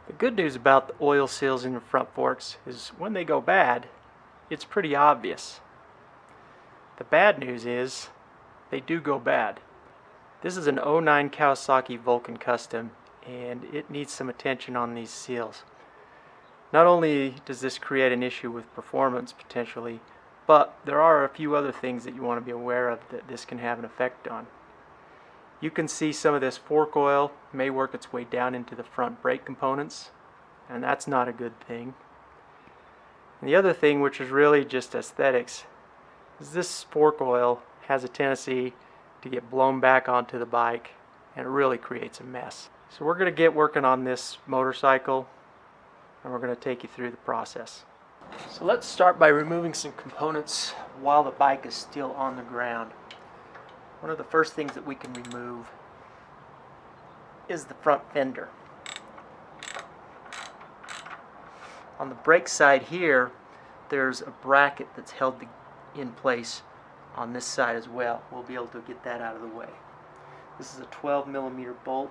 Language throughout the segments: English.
The good news about the oil seals in your front forks is when they go bad, it's pretty obvious. The bad news is they do go bad. This is an '09 Kawasaki Vulcan Custom, and it needs some attention on these seals. Not only does this create an issue with performance potentially, but there are a few other things that you want to be aware of that this can have an effect on. You can see some of this fork oil may work its way down into the front brake components, and that's not a good thing. And the other thing, which is really just aesthetics, is this fork oil has a tendency to get blown back onto the bike, and it really creates a mess. So we're going to get working on this motorcycle, and we're going to take you through the process. So let's start by removing some components while the bike is still on the ground. One of the first things that we can remove is the front fender. On the brake side here, there's a bracket that's held in place on this side as well. We'll be able to get that out of the way. This is a 12mm bolt.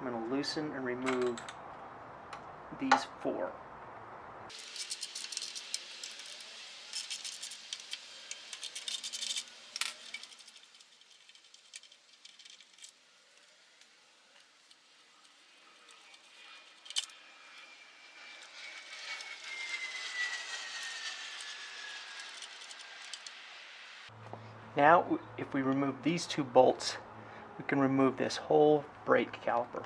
I'm going to loosen and remove these four. Now, if we remove these two bolts, we can remove this whole brake caliper.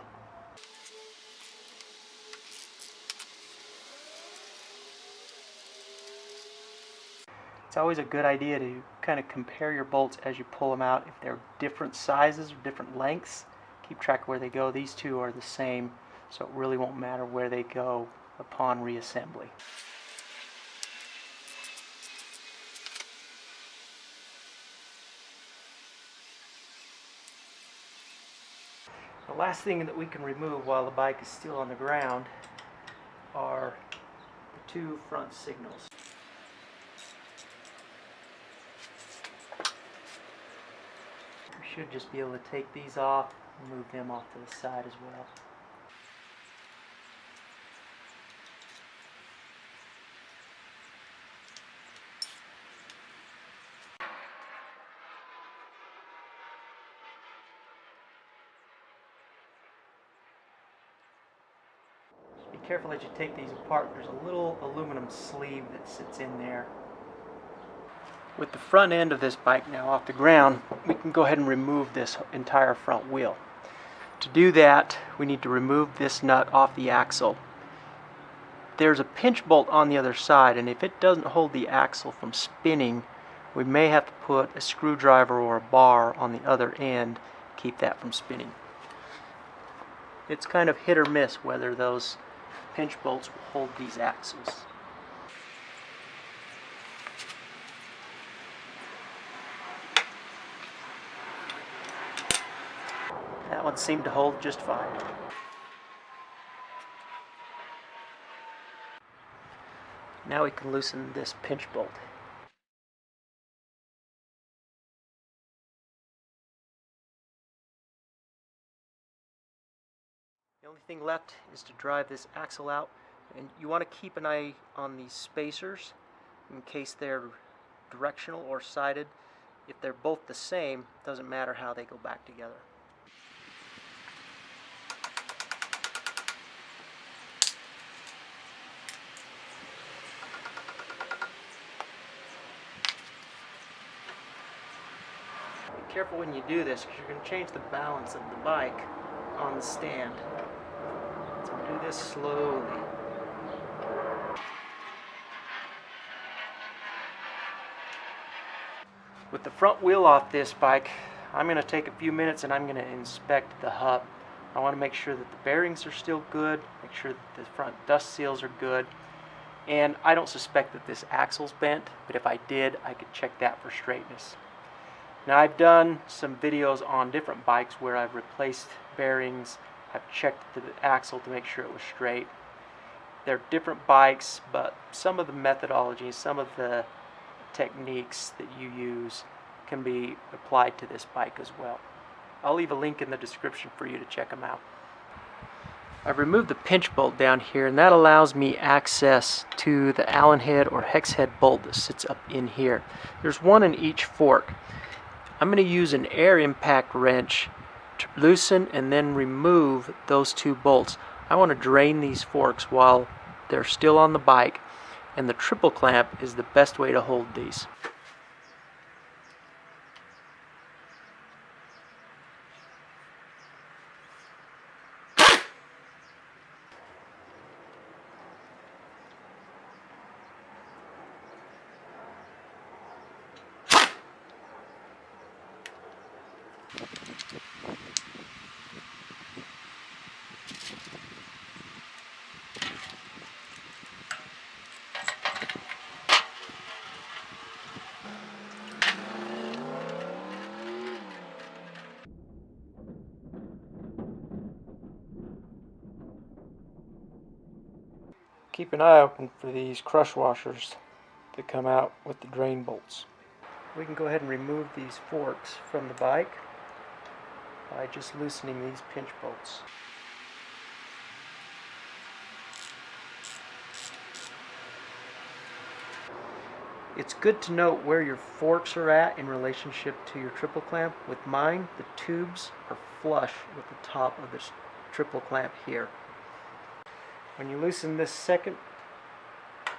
It's always a good idea to kind of compare your bolts as you pull them out. If they're different sizes or different lengths, keep track of where they go. These two are the same, so it really won't matter where they go upon reassembly. The last thing that we can remove while the bike is still on the ground are the two front signals. We should just be able to take these off and move them off to the side as well. Be careful as you take these apart. There's a little aluminum sleeve that sits in there. With the front end of this bike now off the ground, we can go ahead and remove this entire front wheel. To do that, we need to remove this nut off the axle. There's a pinch bolt on the other side, and if it doesn't hold the axle from spinning, we may have to put a screwdriver or a bar on the other end to keep that from spinning. It's kind of hit or miss whether those pinch bolts will hold these axles. That one seemed to hold just fine. Now we can loosen this pinch bolt. The only thing left is to drive this axle out, and you want to keep an eye on these spacers in case they're directional or sided. If they're both the same, it doesn't matter how they go back together. Be careful when you do this, because you're going to change the balance of the bike on the stand. So do this slowly. With the front wheel off this bike, I'm going to take a few minutes and I'm going to inspect the hub. I want to make sure that the bearings are still good, make sure that the front dust seals are good, and I don't suspect that this axle's bent, but if I did, I could check that for straightness. Now, I've done some videos on different bikes where I've replaced bearings. I've checked the axle to make sure it was straight. They're different bikes, but some of the methodology, some of the techniques that you use can be applied to this bike as well. I'll leave a link in the description for you to check them out. I've removed the pinch bolt down here, and that allows me access to the Allen head or hex head bolt that sits up in here. There's one in each fork. I'm going to use an air impact wrench to loosen and then remove those two bolts. I want to drain these forks while they're still on the bike, and the triple clamp is the best way to hold these. Keep an eye open for these crush washers that come out with the drain bolts. We can go ahead and remove these forks from the bike by just loosening these pinch bolts. It's good to note where your forks are at in relationship to your triple clamp. With mine, the tubes are flush with the top of this triple clamp here. When you loosen this second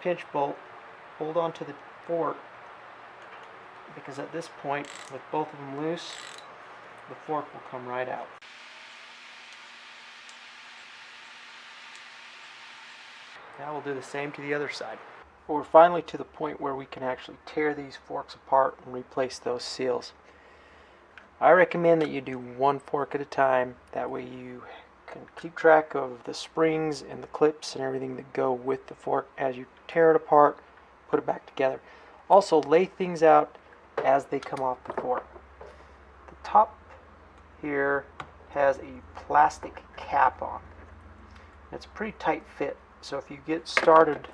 pinch bolt, hold on to the fork, because at this point, with both of them loose, the fork will come right out. Now we'll do the same to the other side. We're finally to the point where we can actually tear these forks apart and replace those seals. I recommend that you do one fork at a time. That way you can keep track of the springs and the clips and everything that go with the fork as you tear it apart, put it back together. Also, lay things out as they come off the fork. The top here has a plastic cap on. It's a pretty tight fit, so if you get started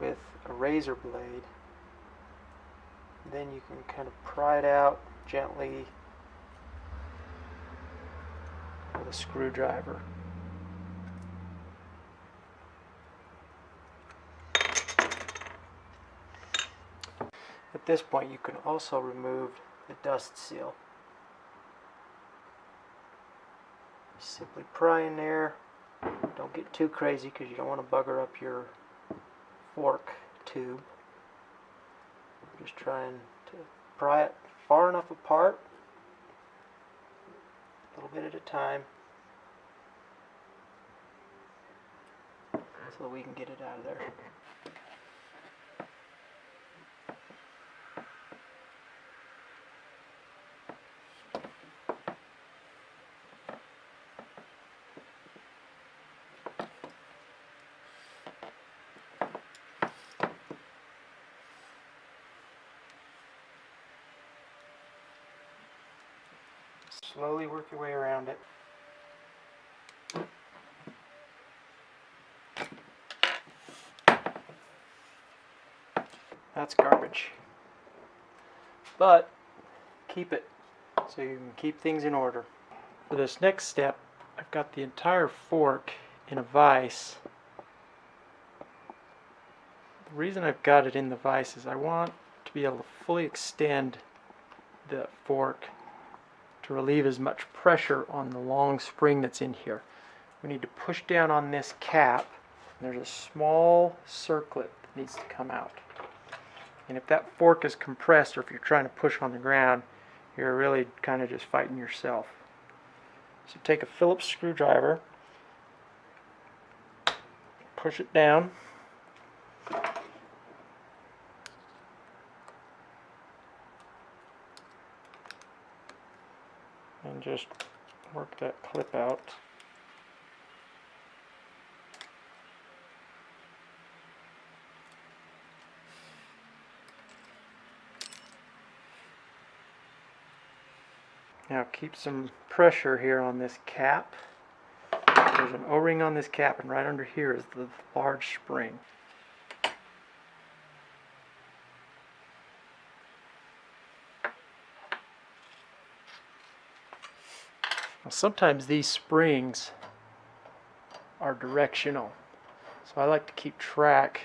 with a razor blade, then you can kind of pry it out gently with a screwdriver. At this point, you can also remove the dust seal. Simply pry in there. Don't get too crazy because you don't want to bugger up your fork tube. Just trying to pry it far enough apart, a little bit at a time, so that we can get it out of there. Slowly work your way around it. That's garbage. But keep it so you can keep things in order. For this next step, I've got the entire fork in a vise. The reason I've got it in the vise is I want to be able to fully extend the fork to relieve as much pressure on the long spring that's in here. We need to push down on this cap, and there's a small circlet that needs to come out. And if that fork is compressed, or if you're trying to push on the ground, you're really kind of just fighting yourself. So take a Phillips screwdriver, push it down, and just work that clip out. Now keep some pressure here on this cap. There's an O-ring on this cap, and right under here is the large spring. Now, sometimes these springs are directional. So I like to keep track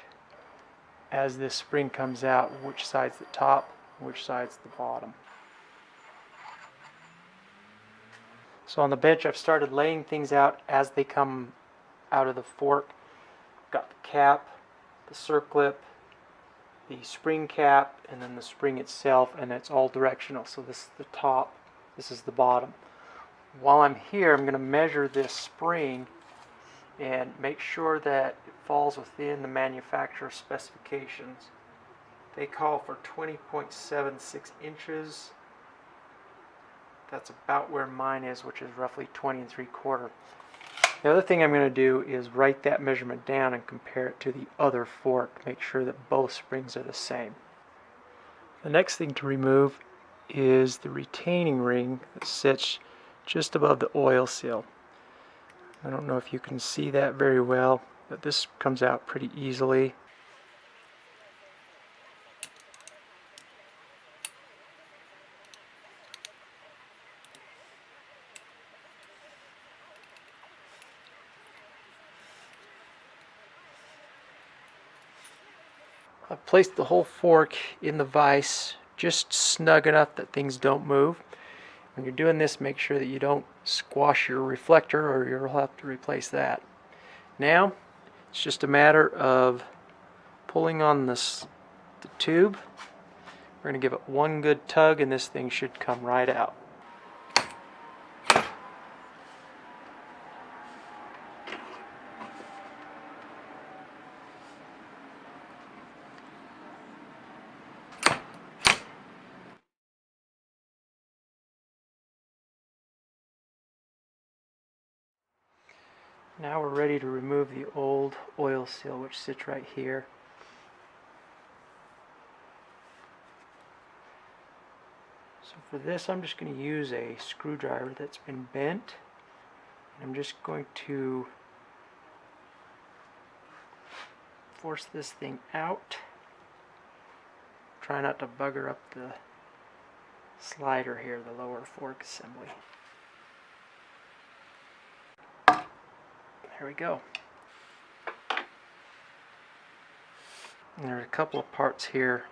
as this spring comes out which side's the top, which side's the bottom. So on the bench I've started laying things out as they come out of the fork. I've got the cap, the circlip, the spring cap, and then the spring itself, and it's all directional. So this is the top, this is the bottom. While I'm here, I'm going to measure this spring and make sure that it falls within the manufacturer's specifications. They call for 20.76 inches. That's about where mine is, which is roughly 20 3/4. The other thing I'm going to do is write that measurement down and compare it to the other fork. Make sure that both springs are the same. The next thing to remove is the retaining ring that sits just above the oil seal. I don't know if you can see that very well, but this comes out pretty easily. I've placed the whole fork in the vise just snug enough that things don't move. When you're doing this, make sure that you don't squash your reflector or you'll have to replace that. Now it's just a matter of pulling on the tube. We're going to give it one good tug and this thing should come right out. Now we're ready to remove the old oil seal, which sits right here. So for this, I'm just going to use a screwdriver that's been bent. I'm just going to force this thing out. Try not to bugger up the slider here, the lower fork assembly. There we go. And there are a couple of parts here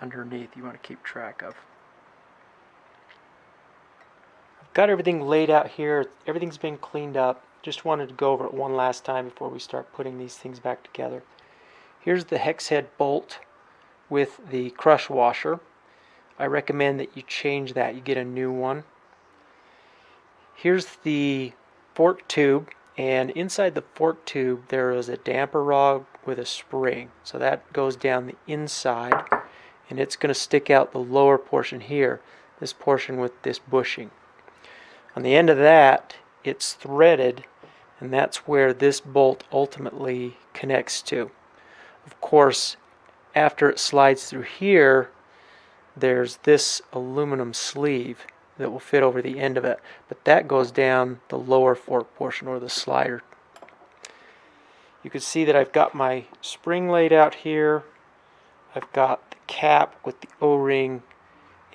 underneath you want to keep track of. I've got everything laid out here. Everything's been cleaned up. Just wanted to go over it one last time before we start putting these things back together. Here's the hex head bolt with the crush washer. I recommend that you change that. You get a new one. Here's the fork tube. And inside the fork tube there is a damper rod with a spring. So that goes down the inside and it's going to stick out the lower portion here, this portion with this bushing. On the end of that it's threaded and that's where this bolt ultimately connects to. Of course, after it slides through here there's this aluminum sleeve that will fit over the end of it, but that goes down the lower fork portion or the slider. You can see that I've got my spring laid out here. I've got the cap with the O-ring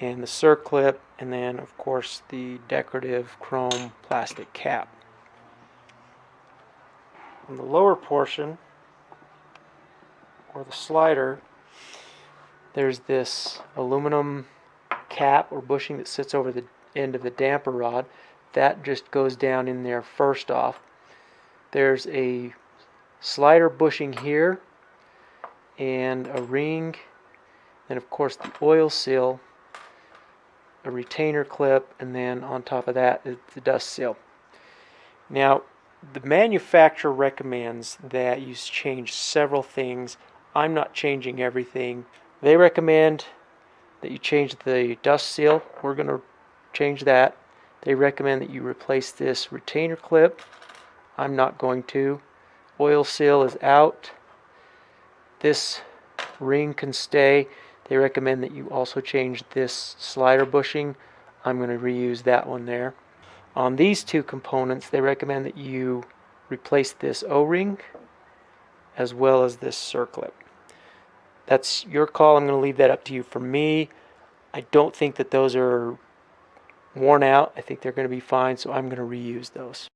and the circlip, and then of course the decorative chrome plastic cap. On the lower portion or the slider, there's this aluminum cap or bushing that sits over the end of the damper rod. That just goes down in there first off. There's a slider bushing here and a ring, and of course the oil seal, a retainer clip, and then on top of that is the dust seal. Now the manufacturer recommends that you change several things. I'm not changing everything. They recommend that you change the dust seal. We're going to change that. They recommend that you replace this retainer clip. I'm not going to. Oil seal is out. This ring can stay. They recommend that you also change this slider bushing. I'm going to reuse that one there. On these two components, they recommend that you replace this O-ring as well as this circlip. That's your call. I'm going to leave that up to you. For me, I don't think that those are worn out. I think they're going to be fine, so I'm going to reuse those.